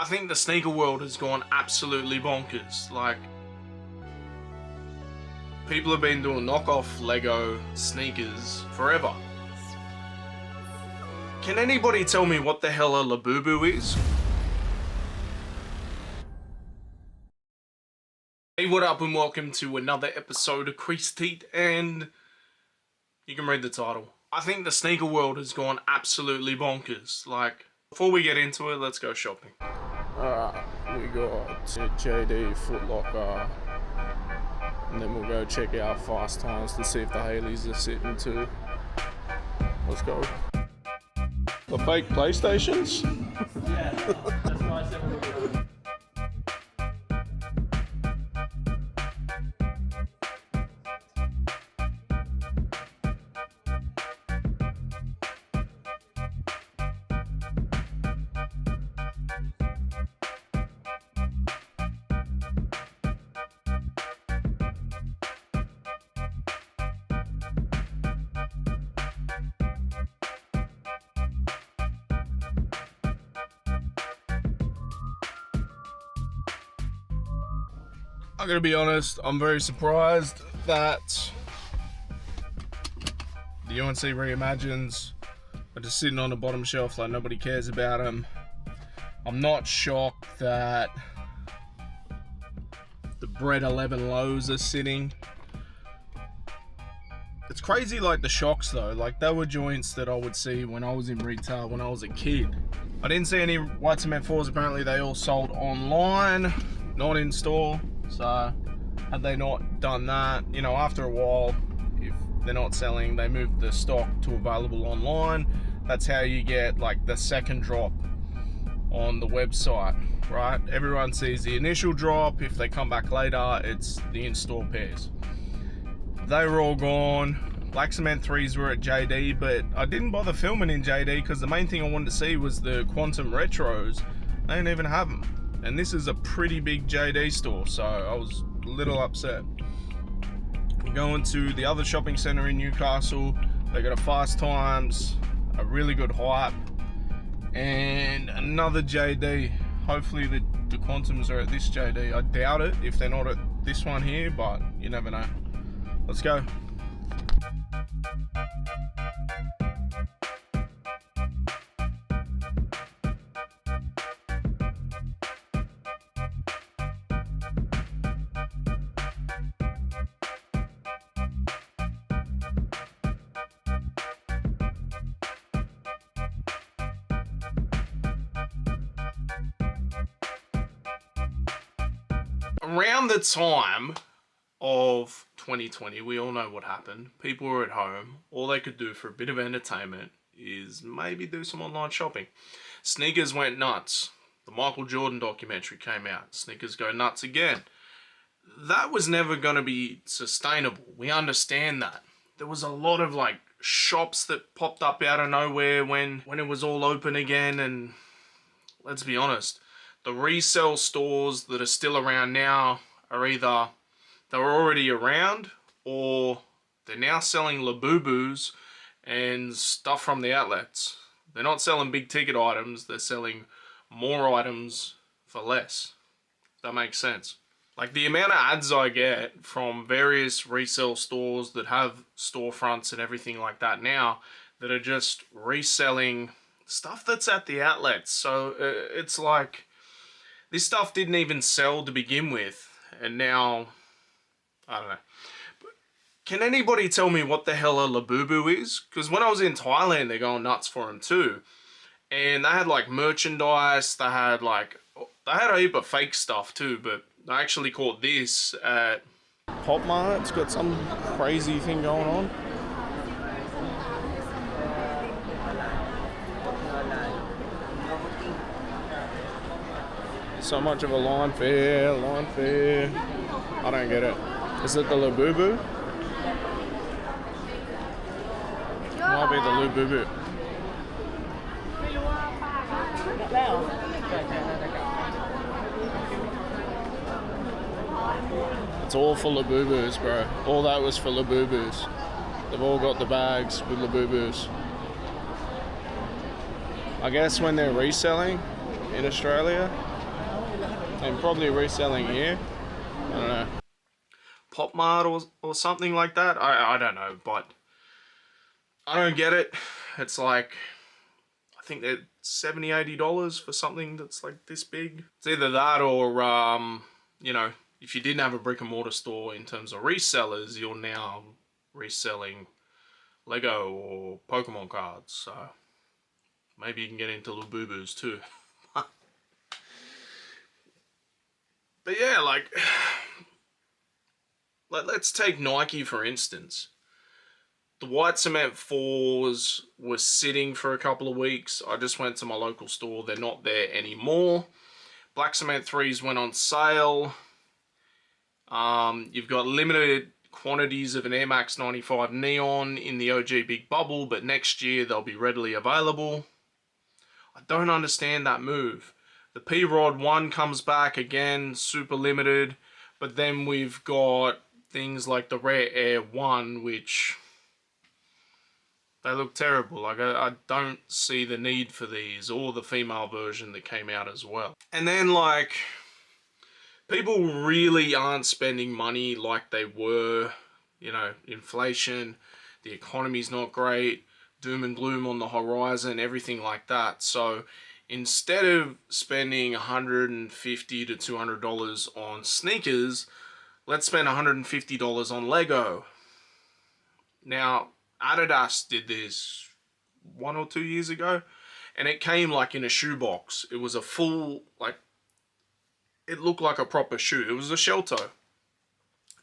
I think the sneaker world has gone absolutely bonkers. Like, people have been doing knockoff Lego sneakers forever. Can anybody tell me what the hell a Labubu is? Hey, what up and welcome to another episode of Creased, and you can read the title. I think the sneaker world has gone absolutely bonkers. Like, before we get into it, let's go shopping. Alright, we got JD Foot Locker, and then we'll go check out Fast Times to see if the Haleys are sitting too. Let's go. The fake PlayStations? Yeah, that's why I said we were going. I'm gonna be honest, I'm very surprised that the UNC Reimagines are just sitting on the bottom shelf like nobody cares about them. I'm not shocked that the Bread 11 lows are sitting. It's crazy, like the shocks though, like they were joints that I would see when I was in retail when I was a kid. I didn't see any white cement 4s, apparently they all sold online, not in store. So had they not done that, you know, after a while, if they're not selling, they move the stock to available online. That's how you get like the second drop on the website, right? Everyone sees the initial drop. If they come back later, it's the in-store pairs. They were all gone. Black cement 3s were at JD, but I didn't bother filming in JD because the main thing I wanted to see was the Quantum Retros. They didn't even have them. And this is a pretty big JD store, so I was a little upset. Going to the other shopping centre in Newcastle, they got a Fast Times, a really good Hype, and another JD. Hopefully the Quantums are at this JD. I doubt it if they're not at this one here, but you never know. Let's go. Around the time of 2020, we all know what happened. People were at home. All they could do for a bit of entertainment is maybe do some online shopping. Sneakers went nuts. The Michael Jordan documentary came out. Sneakers go nuts again. That was never going to be sustainable. We understand that. There was a lot of like shops that popped up out of nowhere when it was all open again, and let's be honest, the resale stores that are still around now are either they were already around or they're now selling Labubus and stuff from the outlets. They're not selling big ticket items, they're selling more items for less. That makes sense. Like the amount of ads I get from various resale stores that have storefronts and everything like that now that are just reselling stuff that's at the outlets. So it's like, this stuff didn't even sell to begin with, and now, I don't know. But can anybody tell me what the hell a Labubu is? Because when I was in Thailand, they're going nuts for them too. And they had like merchandise, they had a heap of fake stuff too, but I actually caught this at Pop Mart. It's got some crazy thing going on. So much of a line fair. I don't get it. Is it the Labubu? Might be the Labubu. It's all for Labubus, bro. All that was for Labubus. They've all got the bags with Labubus. I guess when they're reselling in Australia, and probably reselling here. I don't know. Pop Mart or something like that. I don't know, but I don't get it. It's like, I think they're $70, $80 for something that's like this big. It's either that or, you know, if you didn't have a brick and mortar store in terms of resellers, you're now reselling Lego or Pokemon cards. So maybe you can get into Lububus too. But yeah, like, let's take Nike for instance. The white cement 4s were sitting for a couple of weeks. I just went to my local store. They're not there anymore. Black cement 3s went on sale. You've got limited quantities of an Air Max 95 Neon in the OG Big Bubble, but next year they'll be readily available. I don't understand that move. The P-Rod 1 comes back again, super limited, but then we've got things like the Rare Air 1, which they look terrible. Like, I don't see the need for these, or the female version that came out as well. And then, like, people really aren't spending money like they were. You know, inflation, the economy's not great, doom and gloom on the horizon, everything like that. So instead of spending $150 to $200 on sneakers, let's spend $150 on Lego. Now, Adidas did this 1 or 2 years ago, and it came like in a shoebox. It was a full, like, it looked like a proper shoe. It was a shell toe.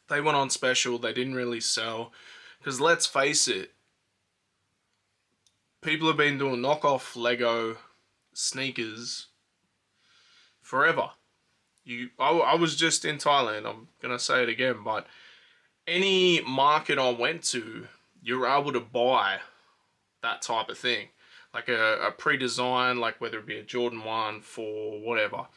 They went on special. They didn't really sell. Because let's face it, people have been doing knockoff Lego sneakers forever. I was just in Thailand. I'm going to say it again. But any market I went to, you're able to buy that type of thing. Like a pre-design, like whether it be a Jordan 1, 4, whatever.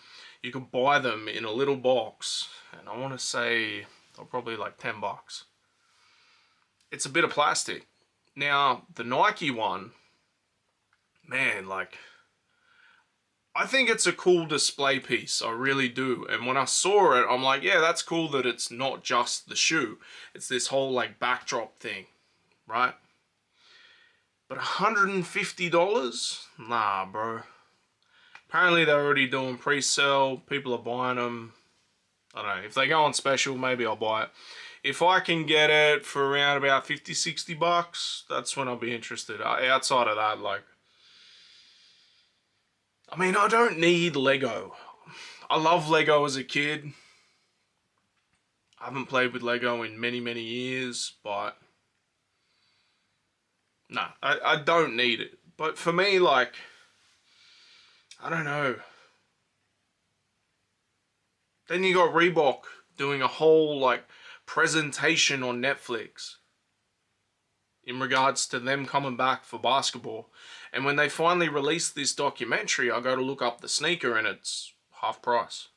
You can buy them in a little box. And I want to say they're probably like $10. It's a bit of plastic. Now, the Nike one, man, like, I think it's a cool display piece. I really do. And when I saw it, I'm like, yeah, that's cool that it's not just the shoe. It's this whole, like, backdrop thing, right? But $150? Nah, bro. Apparently they're already doing pre-sale. People are buying them. I don't know. If they go on special, maybe I'll buy it. If I can get it for around about $50, $60, that's when I'll be interested. Outside of that, like, I mean, I don't need Lego. I love Lego as a kid. I haven't played with Lego in many, many years, but no, I don't need it. But for me, like, I don't know. Then you got Reebok doing a whole, like, presentation on Netflix in regards to them coming back for basketball. And when they finally released this documentary, I go to look up the sneaker and it's half price.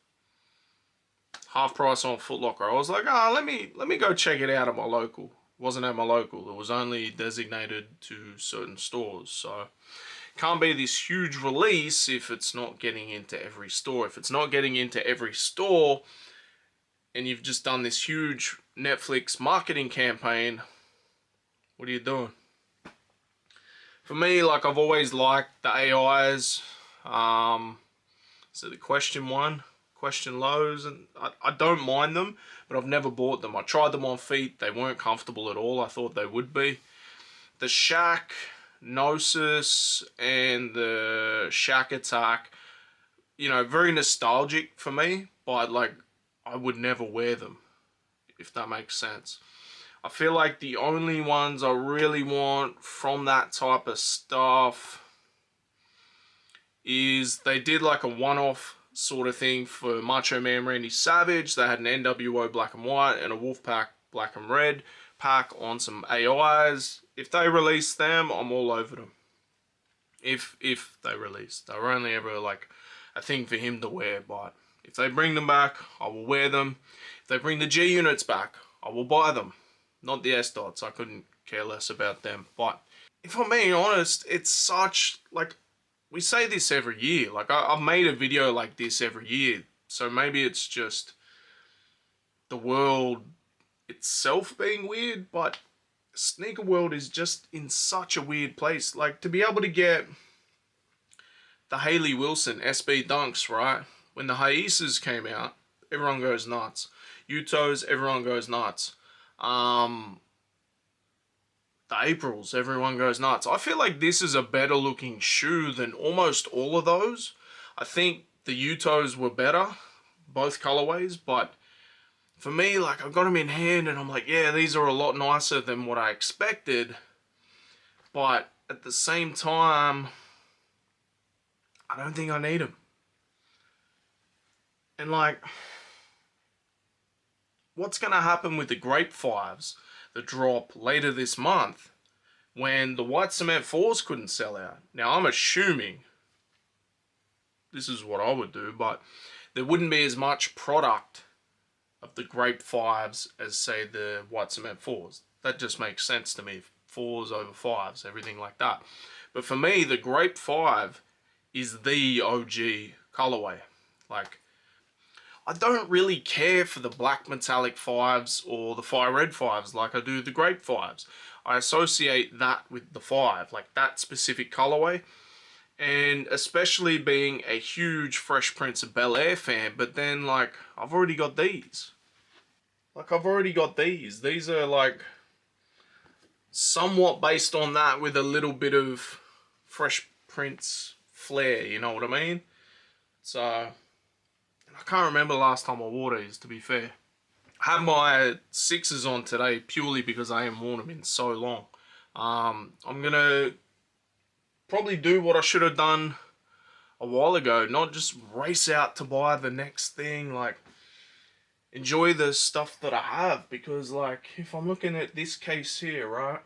Half price on Foot Locker. I was like, let me go check it out at my local. It wasn't at my local. It was only designated to certain stores. So can't be this huge release if it's not getting into every store. If it's not getting into every store and you've just done this huge Netflix marketing campaign, what are you doing? For me, like, I've always liked the AIs. So the question lows, and I don't mind them, but I've never bought them. I tried them on feet. They weren't comfortable at all. I thought they would be. The Shaq Gnosis and the Shaq Attack, you know, very nostalgic for me, but, like, I would never wear them, if that makes sense. I feel like the only ones I really want from that type of stuff is they did like a one-off sort of thing for Macho Man Randy Savage. They had an NWO black and white and a Wolfpack black and red pack on some AIs. If they release them, I'm all over them. If they release. They were only ever like a thing for him to wear, but if they bring them back, I will wear them. If they bring the G units back, I will buy them. Not the S dots, I couldn't care less about them. But if I'm being honest, it's such, like, we say this every year. Like, I've made a video like this every year. So maybe it's just the world itself being weird, but sneaker world is just in such a weird place. Like, to be able to get the Haley Wilson SB Dunks, right? When the Hiaces came out, everyone goes nuts. Utos, everyone goes nuts. The Aprils, everyone goes nuts. I feel like this is a better looking shoe than almost all of those. I think the Utos were better, both colorways, but for me, like, I got them in hand and I'm like, yeah, these are a lot nicer than what I expected. But at the same time, I don't think I need them. And like, what's going to happen with the Grape 5s that drop later this month when the White Cement 4s couldn't sell out? Now, I'm assuming this is what I would do, but there wouldn't be as much product of the Grape 5s as, say, the White Cement 4s. That just makes sense to me. 4s over 5s, everything like that. But for me, the Grape 5 is the OG colorway. Like, I don't really care for the black metallic 5s or the fire red 5s like I do the Grape 5s. I associate that with the 5, like that specific colorway. And especially being a huge Fresh Prince of Bel-Air fan, but then, like, I've already got these. These are, like, somewhat based on that with a little bit of Fresh Prince flair, you know what I mean? So, I can't remember the last time I wore these, to be fair. I have my 6s on today purely because I haven't worn them in so long. I'm going to probably do what I should have done a while ago. Not just race out to buy the next thing. Like, enjoy the stuff that I have. Because, like, if I'm looking at this case here, right?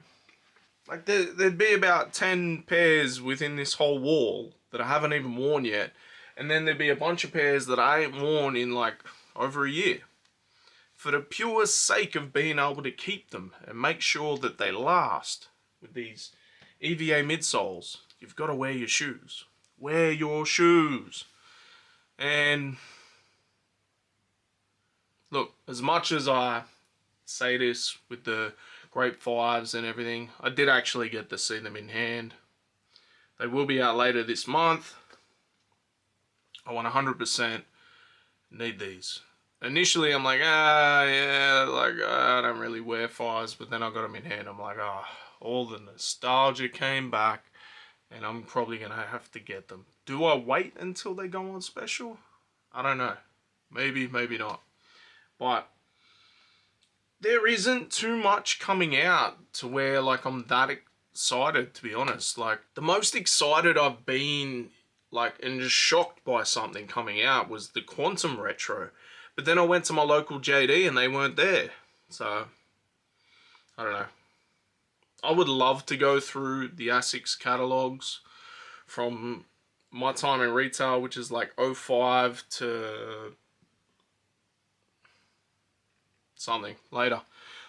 Like, there'd be about 10 pairs within this whole wall that I haven't even worn yet. And then there'd be a bunch of pairs that I ain't worn in, like, over a year. For the pure sake of being able to keep them and make sure that they last with these EVA midsoles, you've got to wear your shoes. Wear your shoes. And look, as much as I say this with the Grape 5s and everything, I did actually get to see them in hand. They will be out later this month. I 100% need these. Initially, I'm like, yeah, like, I don't really wear 5s, but then I got them in hand. I'm like, all the nostalgia came back, and I'm probably going to have to get them. Do I wait until they go on special? I don't know. Maybe, maybe not. But there isn't too much coming out to where, like, I'm that excited, to be honest. Like, the most excited I've been, like, and just shocked by something coming out was the Quantum Retro. But then I went to my local JD and they weren't there. So, I don't know. I would love to go through the ASICS catalogs from my time in retail, which is like 05 to something later.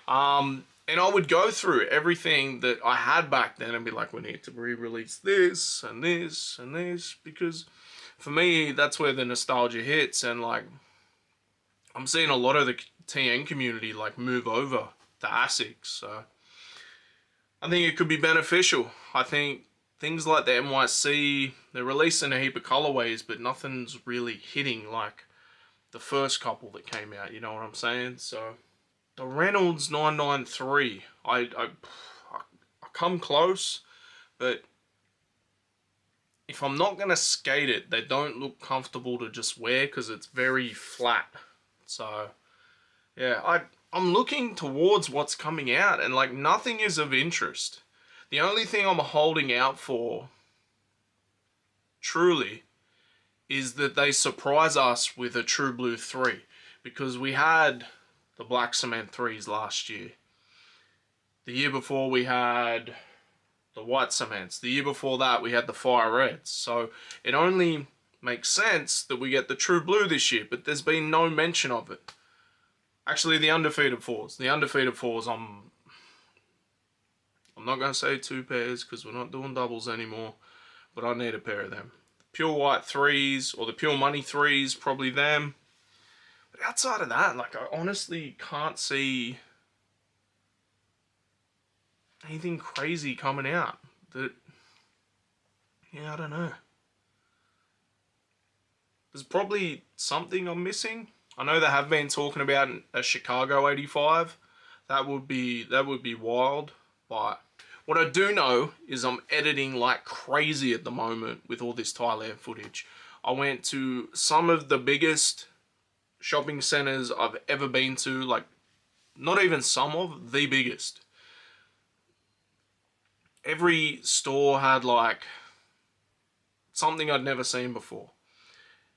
And I would go through everything that I had back then and be like, we need to re-release this and this and this. Because for me, that's where the nostalgia hits. And like, I'm seeing a lot of the TN community like move over to ASICS, so I think it could be beneficial. I think things like the NYC, they're releasing a heap of colorways, but nothing's really hitting like the first couple that came out, you know what I'm saying? So the Reynolds 993, I come close, but if I'm not gonna skate it, they don't look comfortable to just wear because it's very flat. So, yeah, I'm looking towards what's coming out and like nothing is of interest. The only thing I'm holding out for, truly, is that they surprise us with a True Blue 3. Because we had the Black Cement 3s last year. The year before we had the White Cements. The year before that we had the Fire Reds. So it only makes sense that we get the True Blue this year, but there's been no mention of it. Actually, the Undefeated 4s. The Undefeated 4s, I'm not going to say 2 pairs because we're not doing doubles anymore, but I need a pair of them. The Pure White 3s, or the Pure Money 3s, probably them. outside of that, like, I honestly can't see anything crazy coming out. That, yeah, I don't know. There's probably something I'm missing. I know they have been talking about a Chicago 85. That would be wild. But what I do know is I'm editing like crazy at the moment with all this Thailand footage. I went to some of the biggest shopping centers I've ever been to, like, not even some of, the biggest. Every store had like something I'd never seen before.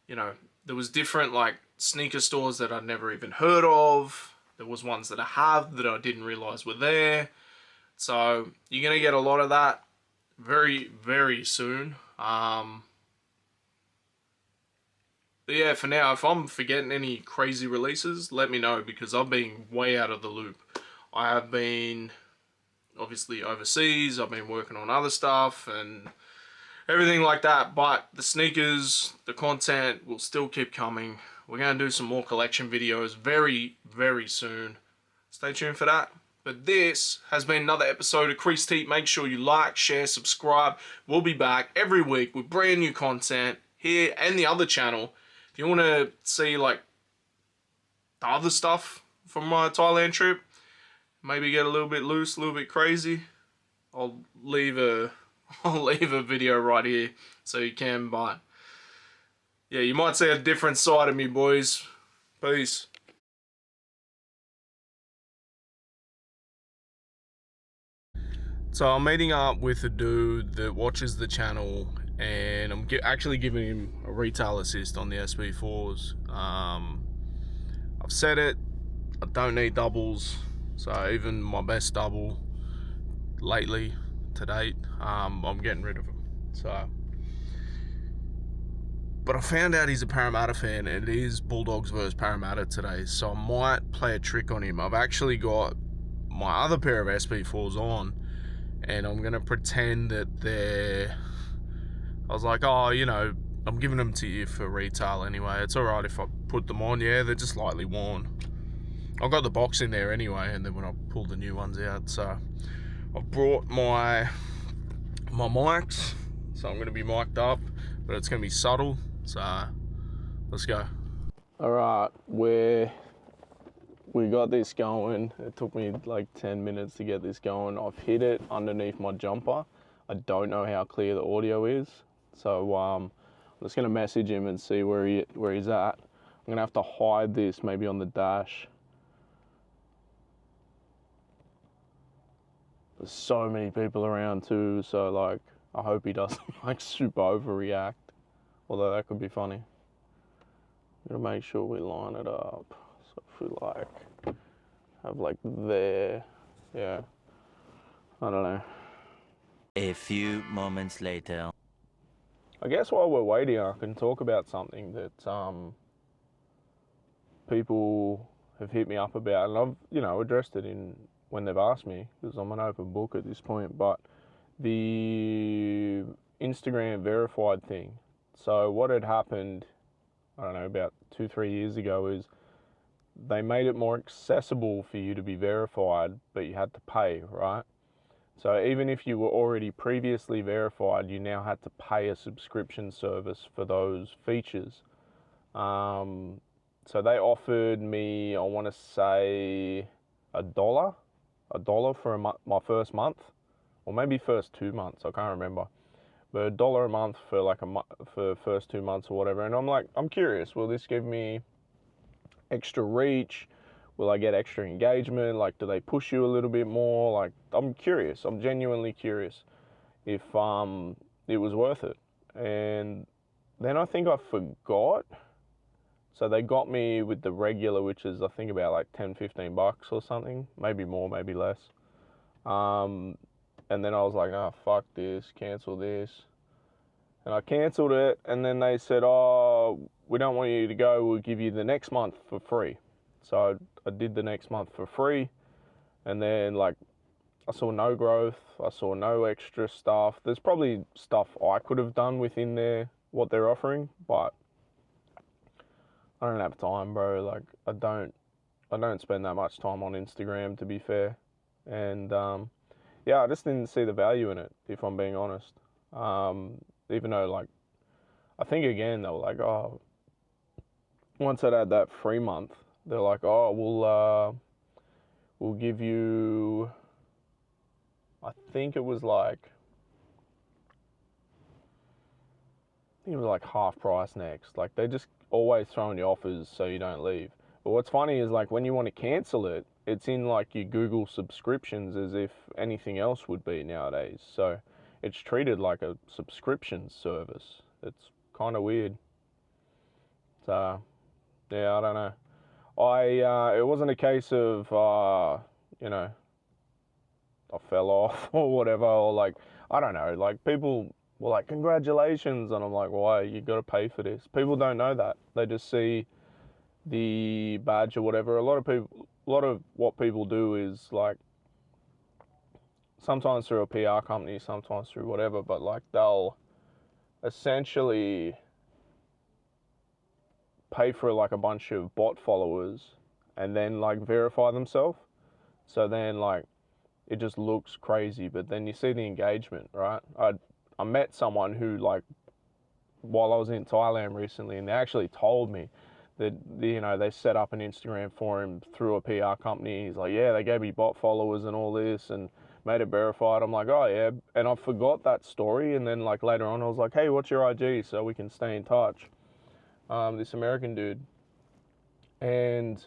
You know, there was different like sneaker stores that I'd never even heard of. There was ones that I have that I didn't realize were there. So you're gonna get a lot of that very, very soon. But yeah, for now, if I'm forgetting any crazy releases, let me know, because I've been way out of the loop. I have been obviously overseas. I've been working on other stuff and everything like that. But the sneakers, the content will still keep coming. We're going to do some more collection videos very, very soon. Stay tuned for that. But this has been another episode of Creased. Make sure you like, share, subscribe. We'll be back every week with brand new content here and the other channel. If you want to see like the other stuff from my Thailand trip, maybe get a little bit loose, a little bit crazy, I'll leave a video right here so you can. But yeah, you might see a different side of me, boys. Peace. So I'm meeting up with a dude that watches the channel, and I'm actually giving him a retail assist on the SB4s. I've said it, I don't need doubles, so even my best double lately to date, I'm getting rid of them. So, but I found out he's a Parramatta fan, and it is Bulldogs versus Parramatta today, so I might play a trick on him. I've actually got my other pair of SB4s on, and I'm gonna pretend that they're, I was like, oh, you know, I'm giving them to you for retail anyway. It's alright if I put them on. Yeah, they're just lightly worn. I've got the box in there anyway, and then when I pull the new ones out. So I've brought my mics, so I'm gonna be mic'd up, but it's gonna be subtle. So let's go. Alright, we got this going. It took me like 10 minutes to get this going. I've hid it underneath my jumper. I don't know how clear the audio is, so I'm just gonna message him and see where he's at. I'm gonna have to hide this maybe on the dash. There's so many people around too, so like I hope he doesn't like super overreact. Although that could be funny. Gotta make sure we line it up. So if we like have like there, yeah. I don't know. A few moments later. I guess while we're waiting, I can talk about something that people have hit me up about, and I've, you know, addressed it in when they've asked me, because I'm an open book at this point. But the Instagram verified thing. So what had happened, I don't know, about 2-3 years ago, is they made it more accessible for you to be verified, but you had to pay, right? So even if you were already previously verified, you now had to pay a subscription service for those features. So they offered me, I want to say, $1 for my first month, or maybe first 2 months, I can't remember. But $1 a month for like for first 2 months or whatever. And I'm like, I'm curious, will this give me extra reach? Will I get extra engagement? Like, do they push you a little bit more? Like, I'm curious. I'm genuinely curious if it was worth it. And then I think I forgot. So they got me with the regular, which is I think about like $10-15 or something, maybe more, maybe less. And then I was like, oh, fuck this, cancel this. And I cancelled it, and then they said, oh, we don't want you to go, we'll give you the next month for free. So I did the next month for free, and then like I saw no growth, I saw no extra stuff. There's probably stuff I could have done within what they're offering, but I don't have time, bro. Like, I don't spend that much time on Instagram, to be fair. And, yeah, I just didn't see the value in it, if I'm being honest. Even though, like, I think, again, they were like, oh, once I'd had that free month, they're like, oh, we'll give you, I think it was like half price next. Like, they just always throwing you offers so you don't leave. But what's funny is, like, when you want to cancel it, it's in like your Google subscriptions as if anything else would be nowadays. So it's treated like a subscription service. It's kind of weird. So yeah, I don't know. It wasn't a case of you know, I fell off or whatever, or like, I don't know, like, people were like, congratulations, and I'm like, why? You got to pay for this. People don't know that. They just see the badge or whatever. A lot of what people do is, like, sometimes through a PR company, sometimes through whatever, but like, they'll essentially pay for like a bunch of bot followers and then like verify themselves. So then, like, it just looks crazy, but then you see the engagement, right? I met someone who, like, while I was in Thailand recently, and they actually told me that, you know, they set up an Instagram for him through a PR company. He's like, yeah, they gave me bot followers and all this and made it verified. I'm like, oh yeah, and I forgot that story. And then, like, later on, I was like, hey, what's your IG so we can stay in touch? This American dude, and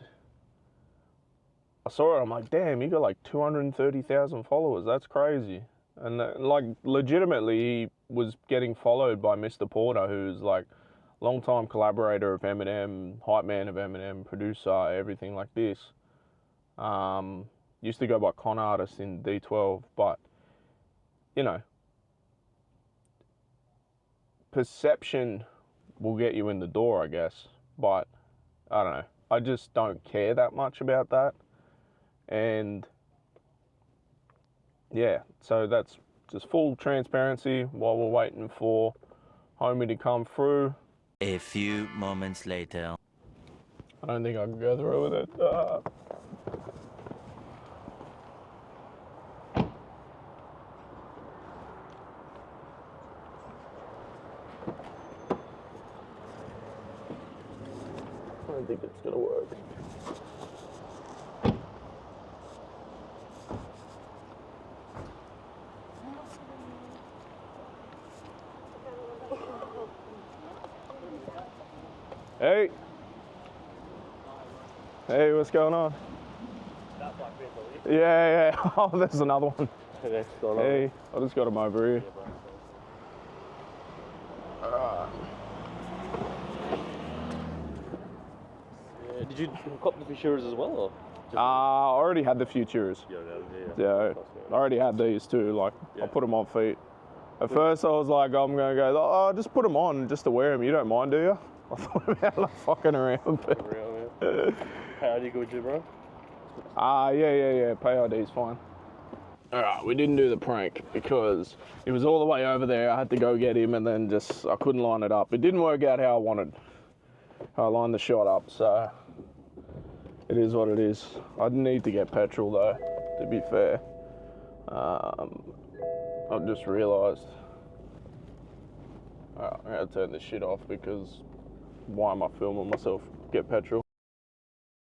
I saw it. I'm like, damn, he got like 230,000 followers. That's crazy. And like, legitimately, he was getting followed by Mr. Porter, who's like long-time collaborator of Eminem, hype man of Eminem, producer, everything like this. Used to go by Con Artist in D12, but, you know, perception will get you in the door, I guess. But I don't know. I just don't care that much about that. And yeah, so that's just full transparency while we're waiting for homie to come through. A few moments later. I don't think I can go through with it. I don't think it's gonna work. Hey. Hey, what's going on? That's like this, Yeah, yeah. Oh, there's another one. What's going on? Hey, I just got him over here. Did you cop the Futuras as well, or? I already had the Futures. Yeah, I already had these too. Like, I put them on feet. At first, I was like, I'm gonna go, oh, just put them on just to wear them. You don't mind, do you? I thought about like fucking around. But Hey, how do you go with you, bro? yeah. Pay ID's fine. Alright, we didn't do the prank because it was all the way over there. I had to go get him, and then I couldn't line it up. It didn't work out how I wanted. How I lined the shot up, so it is what it is. I didn't need to get petrol though, to be fair. I've just realised. Alright, I'm gonna turn this shit off because why am I filming myself get petrol?